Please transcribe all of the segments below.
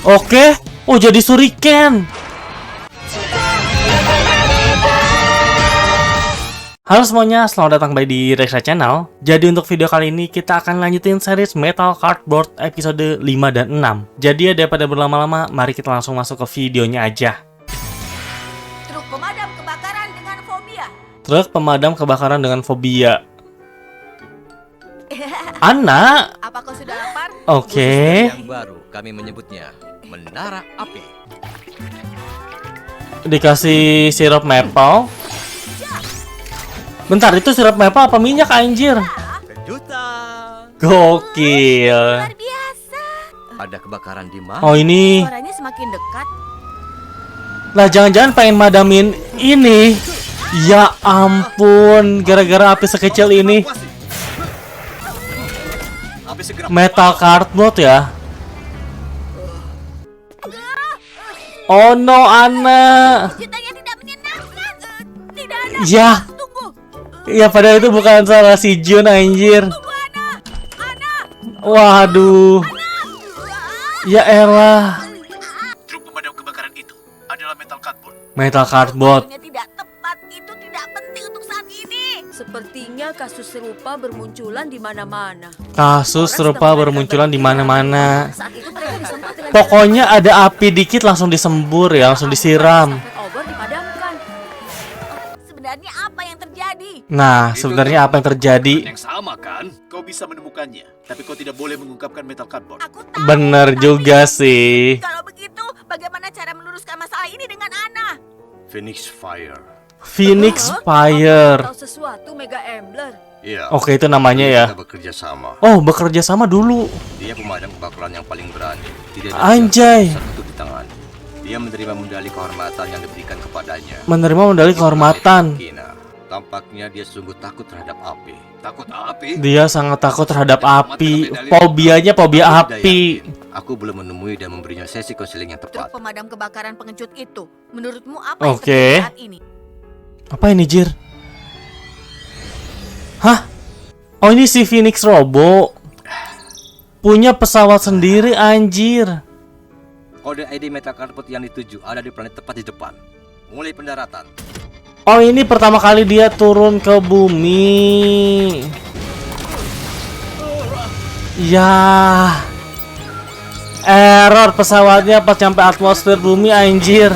Oke. Oh, jadi shuriken. Halo semuanya, selamat datang kembali di Reksa Channel. Jadi untuk video kali ini kita akan lanjutin series Metal Cardboard episode 5 dan 6. Jadi daripada berlama-lama, mari kita langsung masuk ke videonya aja. Truk pemadam kebakaran dengan fobia. Truk pemadam kebakaran dengan fobia. Anak. Apa kau sudah lapar? Oke. Yang baru kami menyebutnya menara api. Dikasih sirup maple. Bentar, itu sirup maple apa minyak anjir? Kejutan. Gokil. Luar biasa. Ada kebakaran di mana? Oh ini. Suaranya semakin dekat. Lah jangan-jangan pengen madamin ini. Ya ampun, gara-gara api sekecil ini. Api segera Metal cardboard ya. Oh no, Ana. Ceritanya tidak menyenangkan. Tidak ada. Ya. Tunggu. Ya padahal itu bukan salah si Jun anjir. Tunggu Ana. Waduh. Ya elah. Truk pemadam kebakaran itu adalah metal cardboard. Metal cardboard. Ini tidak tepat. Itu tidak penting untuk saat ini. Sepertinya kasus serupa bermunculan di mana-mana. Kasus serupa bermunculan di mana-mana. Saat itu mereka disemprot dengan Pokoknya ada api dikit langsung disembur ya, langsung disiram. sampai obor dipadamkan. Sebenarnya apa yang terjadi? Nah, sebenarnya apa yang terjadi? Yang sama kan? Kau bisa menemukannya, tapi kau tidak boleh mengungkapkan metal cardboard. Aku tahu. Bener tapi juga sih. Kalau begitu, bagaimana cara meluruskan masalah ini dengan Ana? Phoenix Fire. Phoenix Hah? Fire. Tahu sesuatu Mega Ambler? Iya. Oke, itu namanya ya. Kita bekerja sama. Oh, bekerja sama dulu. Dia pemadam kebakaran yang paling berani. Tidak ada Anjay. satu di tangan. Dia menerima medali kehormatan yang diberikan kepadanya. Menerima medali kehormatan. Kina. Tampaknya dia sungguh takut terhadap api. Takut api? Dia sangat takut terhadap api. Fobianya fobia Aku tidak api. yakin. Aku belum menemui dan memberinya sesi konseling yang Truk tepat. pemadam kebakaran pengecut itu, menurutmu apa yang Oke. terjadi saat ini? Apa ini, Jir? Hah? Oh, ini si Phoenix Robo. Punya pesawat sendiri, anjir. Kode ID metal cardboard yang dituju ada di planet tepat di depan. Mulai pendaratan. Oh, ini pertama kali dia turun ke bumi. Ya. Error pesawatnya pas sampai atmosfer bumi, anjir.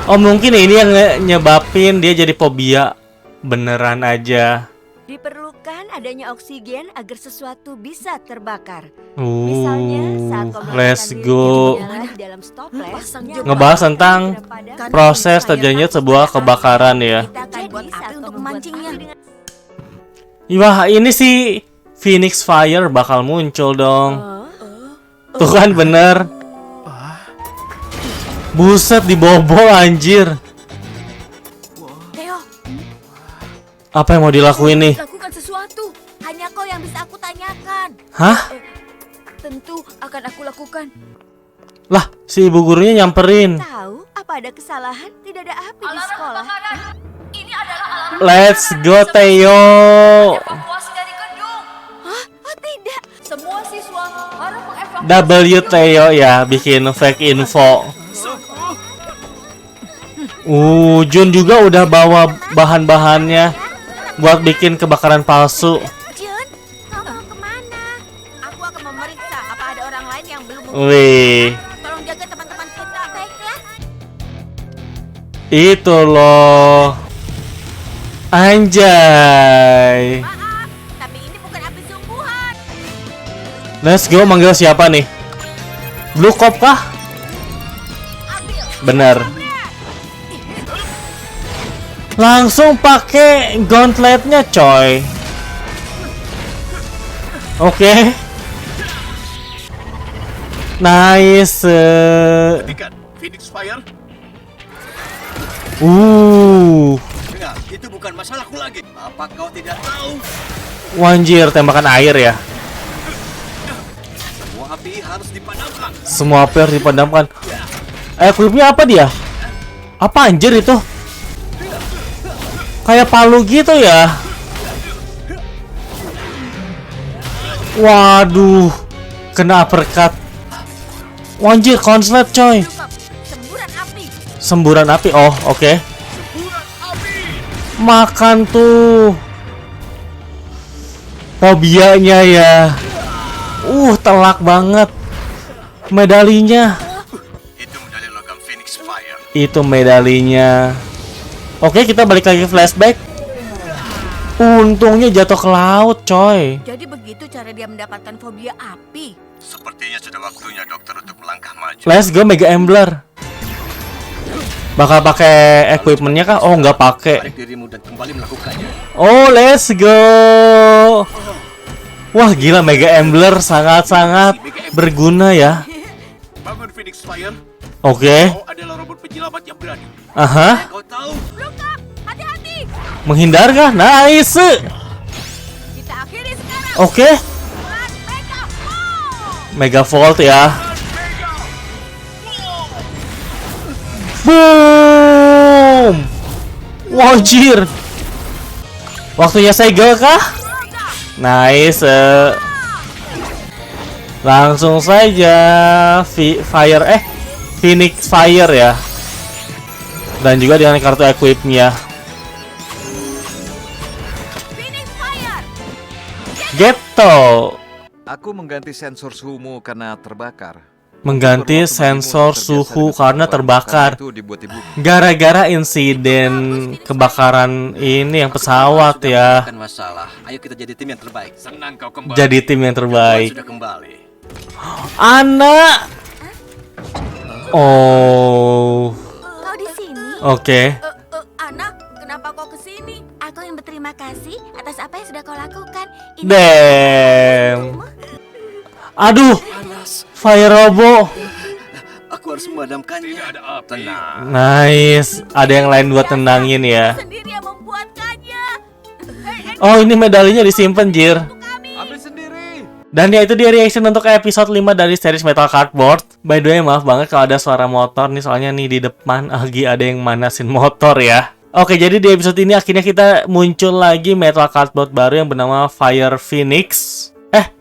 Oh, mungkin ini yang nyebabin dia jadi fobia. Beneran aja. Diperlukan adanya oksigen agar sesuatu bisa terbakar. Misalnya saat pembuatan Let's lilin go. yang menyala di dalam stoples, Ngebahas tentang kepada- proses terjadinya sebuah kebakaran ya. Kita akan buat Jadi, api saat untuk membuat memancingnya. api dengan- Wah, ini si Phoenix Fire bakal muncul dong. Tuh kan bener. Buset, dibobol anjir. Theo, Apa yang mau dilakuin nih? Lakukan sesuatu. hanya kau yang bisa aku tanyakan. Hah? Tentu akan aku lakukan. Lah, si ibu gurunya nyamperin. Tahu apa ada kesalahan? Tidak ada api di sekolah. Ini adalah alarm Let's go, Theo. evakuasi dari gedung. Oh tidak. Semua siswa harus mengevakuasi. W Theo ya, bikin fake info. Jun juga udah bawa bahan-bahannya buat bikin kebakaran palsu. Jun, kau mau kemana? Aku akan memeriksa apa ada orang lain yang belum Wih, Tolong jaga teman-teman kita. Baiklah. itu loh. Anjay. Maaf, tapi ini bukan api sungguhan. Let's go, manggil siapa nih? Blue Cop kah? Ambil. Bener. Langsung pakai gauntletnya, coy. Oke. Nice. Hentikan. Phoenix Fire? Dengar, itu bukan masalahku lagi. Apa kau tidak tahu? Wanjir, tembakan air ya. Semua api harus dipadamkan. Semua api harus dipadamkan. Equipnya apa dia? Apa anjir itu? Kayak palu gitu ya. Waduh. Kena uppercut. Wanjir, konslet coy. Semburan api. Semburan api. Oh, oke. Makan tuh. Fobianya ya. Telak banget. Medalinya. Itu medali logam Phoenix Fire. Itu medalinya. Oke, kita balik lagi flashback. Untungnya jatuh ke laut, coy. Jadi begitu cara dia mendapatkan fobia api. Sepertinya sudah waktunya dokter untuk melangkah maju. Let's go Mega Embler. Bakal pakai equipmentnya kah? Oh, nggak pakai. Tarik dirimu dan kembali melakukannya. Oh, let's go. Wah, gila Mega Embler sangat-sangat berguna ya. Bangun Phoenix Fire. Oke. Kau adalah robot penyelamat yang berani. Aha. Kau tahu? Luka, hati-hati. Menghindar kah? Nice. Kita akhiri sekarang. Oke. Mega Volt ya. Boom. Wajir. Waktunya segel kah? Nice. Langsung saja Phoenix Fire ya. Dan juga dengan kartu equipnya. Phoenix Fire. Gitu. Aku mengganti sensor suhumu karena terbakar. Mengganti sensor suhu karena terbakar. Itu dibuat ibu. Gara-gara insiden kebakaran ini yang pesawat ya. Bukan masalah. Ayo kita jadi tim yang terbaik. Senang kau kembali. Jadi tim yang terbaik. Sudah kembali. Anak. Oh. Kau di sini? Oke. Anak, kenapa kau kesini? Aku yang berterima kasih atas apa yang sudah kau lakukan. Ini Damn. Aduh. Panas. Fire Robo. Aku harus memadamkannya. Tidak ada api. Tenang. Nice. Ada yang lain buat tenangin ya. Sendiri yang membuatkannya. Oh, ini medalinya disimpan, Jir. Ambil sendiri. Dan ya itu dia reaction untuk episode 5 dari series Metal Cardboard. By the way, maaf banget kalau ada suara motor nih, soalnya nih di depan lagi ada yang manasin motor ya. Oke, jadi di episode ini akhirnya kita muncul lagi Metal Cardboard baru yang bernama Fire Phoenix.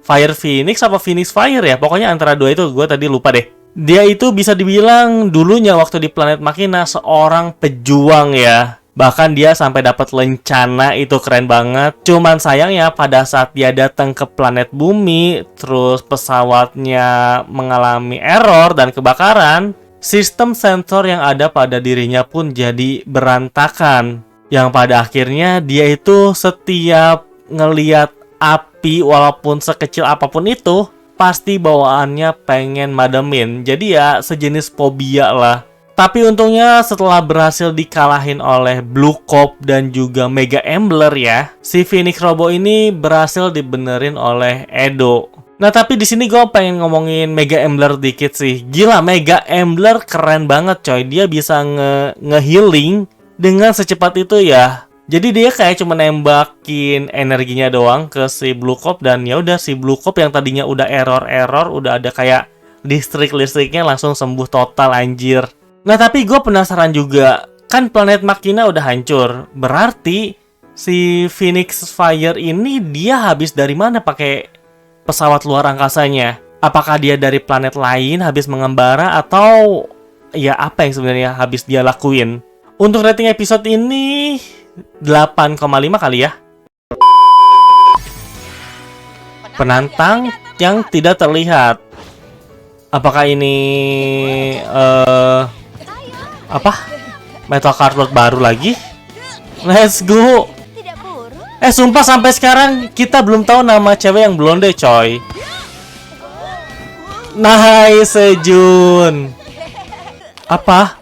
Fire Phoenix apa Phoenix Fire ya? Pokoknya antara dua itu, gue tadi lupa deh. Dia itu bisa dibilang dulunya waktu di planet Machina seorang pejuang ya. Bahkan dia sampai dapat lencana, itu keren banget. Cuman sayangnya pada saat dia datang ke planet bumi, terus pesawatnya mengalami error dan kebakaran, sistem sensor yang ada pada dirinya pun jadi berantakan. Yang pada akhirnya dia itu setiap ngeliat api walaupun sekecil apapun itu, pasti bawaannya pengen mademin. Jadi ya sejenis fobia lah. Tapi untungnya setelah berhasil dikalahin oleh Blue Cop dan juga Mega Embler ya, si Phoenix Robo ini berhasil dibenerin oleh Edo. Nah tapi di sini gue pengen ngomongin Mega Embler dikit sih. Gila, Mega Embler keren banget coy. Dia bisa nge-healing dengan secepat itu ya. Jadi dia kayak cuma nembakin energinya doang ke si Blue Cop, dan ya udah si Blue Cop yang tadinya udah error, udah ada kayak listriknya langsung sembuh total anjir. Nah tapi gue penasaran juga, kan planet Machina udah hancur, berarti si Phoenix Fire ini dia habis dari mana pakai pesawat luar angkasanya? Apakah dia dari planet lain habis mengembara, atau ya apa yang sebenarnya habis dia lakuin? Untuk rating episode ini 8,5 kali ya. Penantang yang tidak terlihat. Apakah ini apa? Metal Cardboard baru lagi? Let's go. tidak buruk. Sumpah sampai sekarang kita belum tahu nama cewek yang blonde, coy. Nice, Jun. Apa?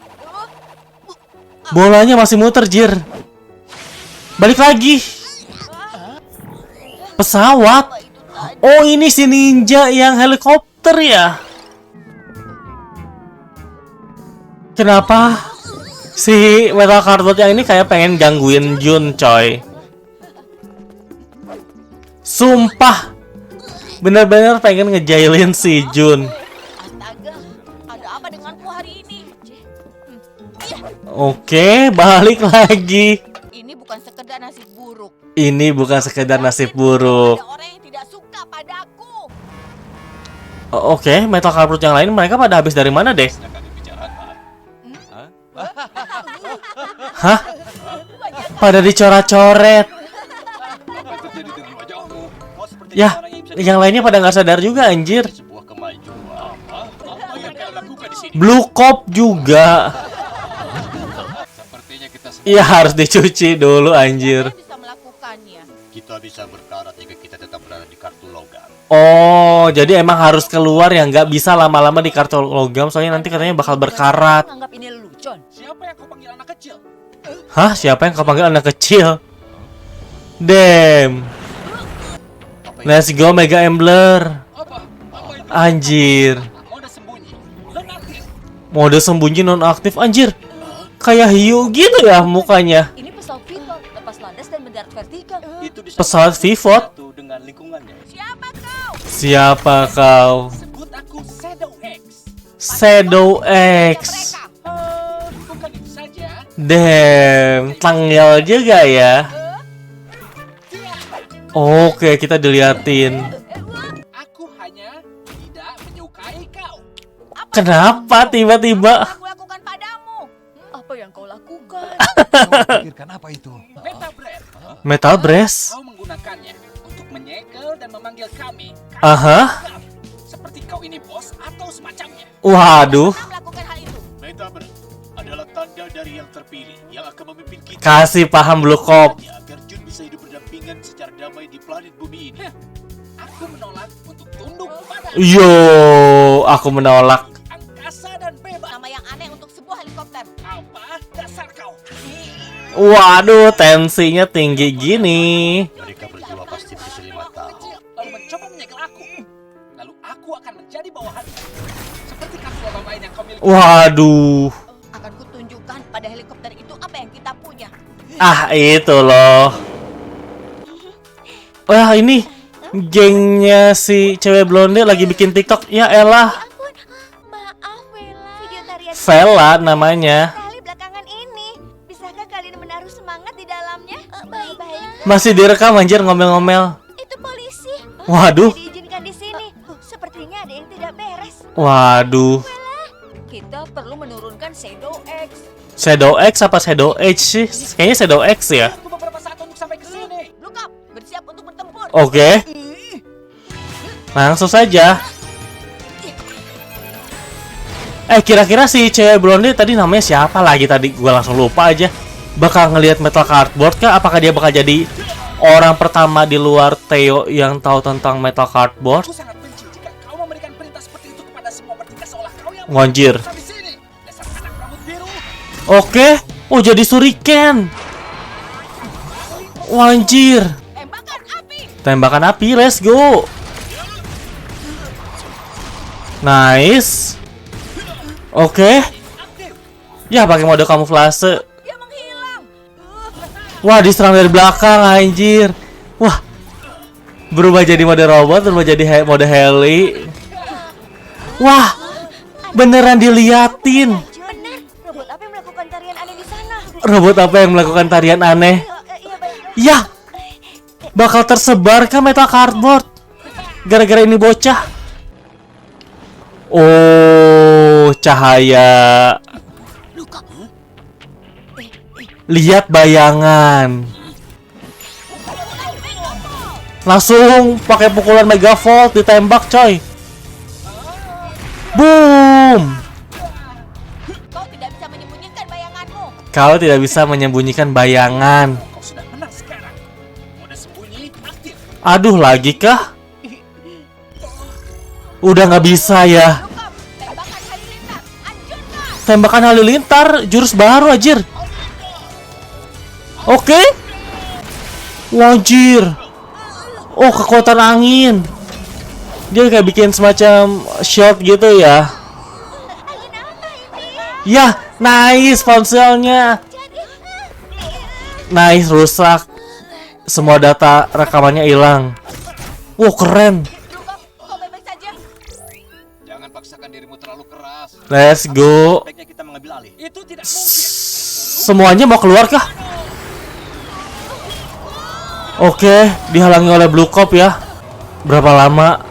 Bolanya masih muter, Jir. Balik lagi. Pesawat. Oh, ini si ninja yang helikopter ya. Kenapa si Metal Cardboard yang ini kayak pengen gangguin Jun, coy. Sumpah. Bener-bener pengen ngejailin si Jun. Astaga, ada apa denganku hari ini? Oke, balik lagi. Ini bukan sekedar nasib buruk. Ini bukan sekedar nasib buruk. Ada orang yang tidak suka padaku. Oke, metal cardboard yang lain mereka pada habis dari mana deh? Hah? Pada dicoret-coret. Ya, yang lainnya pada nggak sadar juga anjir. Blue Cop juga. Iya harus dicuci dulu anjir. Bisa melakukannya. Kita bisa berkarat jika kita tetap berada di kartu logam. Oh, jadi emang harus keluar ya, nggak bisa lama-lama di kartu logam soalnya nanti katanya bakal berkarat. Anggap ini lelucon. Siapa yang kau panggil anak kecil? Hah? Siapa yang kau panggil anak kecil? Damn. Let's go Mega Embler. Anjir. Mode sembunyi. Non-aktif. Mode sembunyi non-aktif anjir. Kayak hiu gitu ya mukanya. Ini pesawat pilot, lepas landas dan mendarat vertikal. Itu bisa Pesawat Vivot. satu dengan lingkungannya. Siapa kau? Sebut aku Shadow X. Shadow X. Bukan itu saja. Damn, tanggal juga ya. Oke, kita diliatin. Aku hanya tidak menyukai kau. Kenapa tiba-tiba? Aku lakukan padamu. Apa yang kau lakukan? Kau pikirkan apa itu? Metabrand. Metal Brass? Kau menggunakannya untuk menyegel dan memanggil kami. Aha. Seperti kau ini bos atau semacamnya. Waduh, Aku melakukan hal itu. Metabrand adalah tanda dari yang terpilih yang akan memimpin kita kasih paham Blue Cop. agar Jun bisa hidup berdampingan secara damai di planet bumi ini. Aku menolak untuk tunduk pada Yo, aku menolak. angkasa dan bebas. Nama yang aneh untuk sebuah helikopter. Apa dasar kau? Waduh, tensinya tinggi gini. Mereka berdua pasti bisa 5 tahun. Lalu mencoba menyegel aku. Lalu aku akan menjadi bawahannya. Seperti kartu logam lain yang kau miliki. Waduh. Akan kutunjukkan pada helikopter itu apa yang kita punya. Ah, itu loh. Wah, ini gengnya si cewek blonde lagi bikin TikTok. Ya elah, Maaf, Vela. Video tarian Vela namanya. kali belakangan ini. Bisakah kalian menaruh semangat di dalamnya? Baik. Masih direkam anjir ngomel-ngomel. Itu polisi. Waduh. Diizinkan di sini. Sepertinya ada yang tidak beres. Waduh. Kita perlu menurunkan Shadow X. Shadow X apa Shadow H sih? Kayaknya Shadow X ya. Tunggu beberapa saat untuk sampai ke sini. Blue Cup, bersiap untuk bertempur. Oke. Langsung saja. Kira-kira si cewek blonde tadi namanya siapa lagi tadi? Gue langsung lupa aja. Bakal ngelihat metal cardboard kah? Apakah dia bakal jadi orang pertama di luar Theo yang tahu tentang metal cardboard? Aku sangat benci jika kau memberikan perintah seperti itu kepada semua bertiga seolah kau yang Ngonjir. di sini. Dasar anak rambut biru. Oke. Oh, jadi shuriken. Wanjir. Tembakan api. Tembakan api, let's go. Nice. Oke. Ya, pakai mode kamuflase. Dia menghilang. Wah, diserang dari belakang anjir. Wah. Berubah jadi mode robot, berubah jadi mode heli. Wah. Beneran diliatin. Benar. Robot apa yang melakukan tarian aneh di sana? Robot apa yang melakukan tarian aneh? Iya, baiklah. Ya. Bakal tersebar ke metal cardboard. Gara-gara ini bocah. Oh, cahaya. Lihat bayangan. Langsung pakai pukulan megavolt ditembak, coy. Boom. Kau tidak bisa menyembunyikan bayanganmu. Kau tidak bisa menyembunyikan bayangan. Kau sudah menang sekarang. Mode sembunyi aktif. Aduh, lagi kah? Udah nggak bisa ya. Blue Cup, tembakan halilintar. Anjurkan. Tembakan halilintar, jurus baru anjir. Oke. Wajir. Oh, kekuatan angin. Dia kayak bikin semacam shot gitu ya. Ya, nice ponselnya. Nice, rusak. Semua data rekamannya hilang. Wow, keren. Blue Cup, kau baik-baik saja. Jangan paksakan dirimu terlalu keras. Let's go. Baiknya kita mengambil alih. Itu tidak mungkin. Semuanya mau keluar kah? Oke, dihalangi oleh Blue Cop ya. Berapa lama?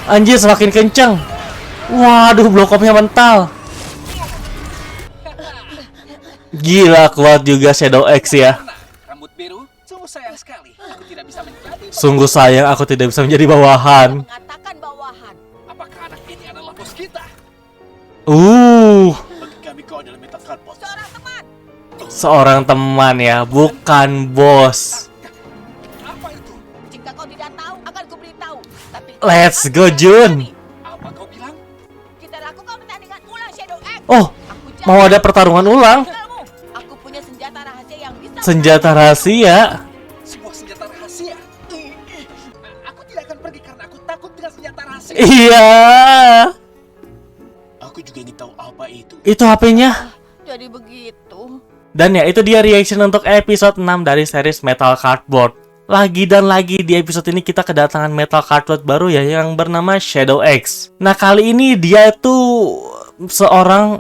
Anjir, semakin kenceng. Waduh, blokopnya mental. Gila, kuat juga Shadow X ya. Rambut biru, sungguh sayang sekali. Aku tidak bisa menjadi. Sungguh sayang aku tidak bisa menjadi bawahan. Mengatakan bawahan. Apakah anak ini adalah bos kita? Bagi kami kau adalah Metal Cardboard. Seorang teman. Seorang teman ya, bukan bos. Apa itu? Jika kau tidak tahu, akan kuberitahu. Tapi Let's go, Jun. Apa kau bilang? kita lakukan pertandingan ulang Shadow X. Oh, Aku mau ada pertarungan ulang? Kenalmu. Aku punya senjata rahasia yang bisa Senjata rahasia. Sebuah senjata rahasia. Aku tidak akan pergi karena aku takut dengan senjata rahasia. Iya. Aku juga ingin tahu apa itu. Itu HP-nya. jadi begitu. Dan ya, itu dia reaction untuk episode 6 dari series Metal Cardboard. Lagi dan lagi di episode ini kita kedatangan Metal Cardboard baru ya, yang bernama Shadow X. Nah, kali ini dia itu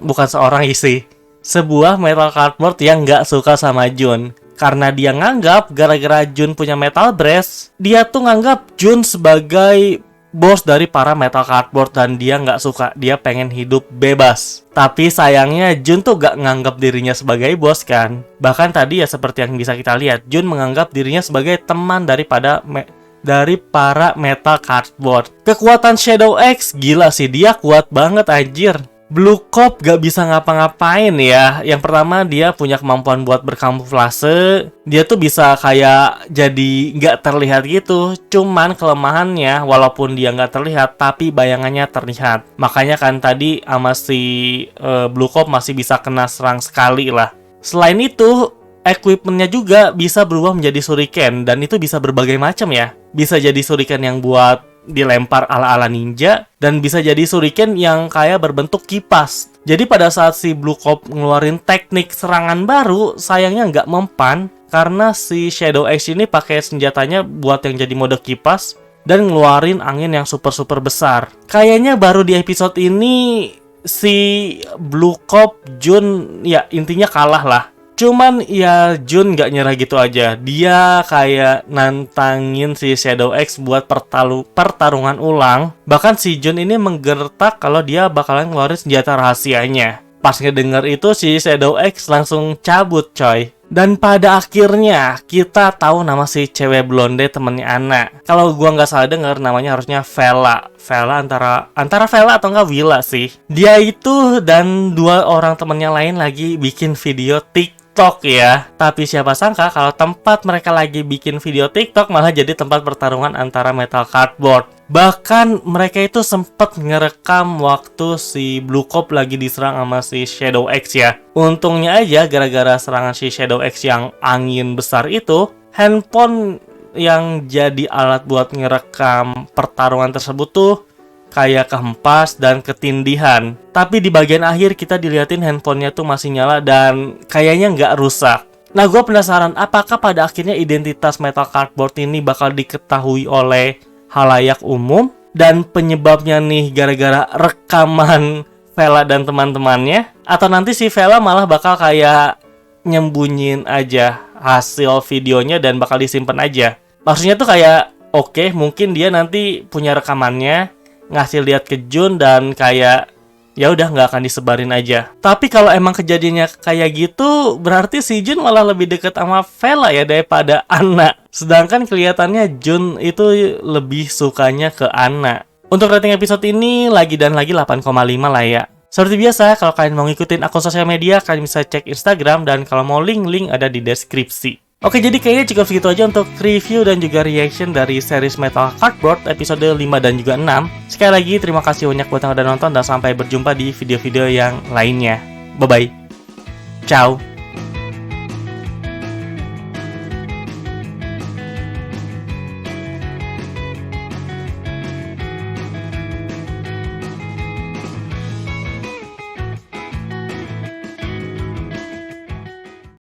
bukan seorang isi, sebuah Metal Cardboard yang nggak suka sama Jun. Karena dia nganggap gara-gara Jun punya Metal Breast, dia tuh nganggap Jun sebagai bos dari para Metal Cardboard dan dia nggak suka, dia pengen hidup bebas. Tapi sayangnya Jun tuh gak nganggap dirinya sebagai bos kan. Bahkan tadi ya seperti yang bisa kita lihat, Jun menganggap dirinya sebagai teman dari para Metal Cardboard. Kekuatan Shadow X gila sih, dia kuat banget anjir. Blue Cop gak bisa ngapa-ngapain ya. Yang pertama, dia punya kemampuan buat berkamuflase. Dia tuh bisa kayak jadi gak terlihat gitu. Cuman kelemahannya, walaupun dia gak terlihat, tapi bayangannya terlihat. Makanya kan tadi sama si Blue Cop masih bisa kena serang sekali lah. Selain itu, equipmentnya juga bisa berubah menjadi shuriken. Dan itu bisa berbagai macam ya. Bisa jadi shuriken yang buat dilempar ala-ala ninja, dan bisa jadi shuriken yang kayak berbentuk kipas. Jadi pada saat si Blue Cop ngeluarin teknik serangan baru, sayangnya nggak mempan karena si Shadow X ini pakai senjatanya buat yang jadi mode kipas dan ngeluarin angin yang super besar. Kayaknya baru di episode ini si Blue Cop Jun ya intinya kalah lah. Cuman ya Jun gak nyerah gitu aja. Dia kayak nantangin si Shadow X buat pertarungan ulang. Bahkan si Jun ini menggertak kalau dia bakalan ngeluarin senjata rahasianya. Pas ngedenger itu si Shadow X langsung cabut coy. Dan pada akhirnya kita tahu nama si cewek blonde temennya Anna. Kalau gua nggak salah denger namanya harusnya Vela. Vela antara Vela atau nggak Willa sih. Dia itu dan dua orang temennya lain lagi bikin video TikTok ya. Tapi siapa sangka kalau tempat mereka lagi bikin video TikTok malah jadi tempat pertarungan antara Metal Cardboard. Bahkan mereka itu sempat ngerekam waktu si Blue Cop lagi diserang sama si Shadow X ya. Untungnya aja gara-gara serangan si Shadow X yang angin besar itu, handphone yang jadi alat buat ngerekam pertarungan tersebut tuh kayak kehempas dan ketindihan. Tapi di bagian akhir kita diliatin handphonenya tuh masih nyala dan kayaknya nggak rusak. Nah, gue penasaran apakah pada akhirnya identitas Metal Cardboard ini bakal diketahui oleh halayak umum dan penyebabnya nih gara-gara rekaman Vela dan teman-temannya, atau nanti si Vela malah bakal kayak nyembunyiin aja hasil videonya dan bakal disimpan aja. Maksudnya tuh kayak oke, mungkin dia nanti punya rekamannya, ngasih lihat ke Jun dan kayak ya udah nggak akan disebarin aja. Tapi kalau emang kejadiannya kayak gitu, berarti si Jun malah lebih deket sama Vela ya daripada Anna. Sedangkan kelihatannya Jun itu lebih sukanya ke Anna. Untuk rating episode ini lagi dan lagi 8,5 lah ya. Seperti biasa, kalau kalian mau ngikutin akun sosial media, kalian bisa cek Instagram dan kalau mau link ada di deskripsi. Oke, jadi kayaknya cukup segitu aja untuk review dan juga reaction dari series Metal Cardboard episode 5 dan juga 6. Sekali lagi, terima kasih banyak buat yang udah nonton dan sampai berjumpa di video-video yang lainnya. Bye-bye. Ciao.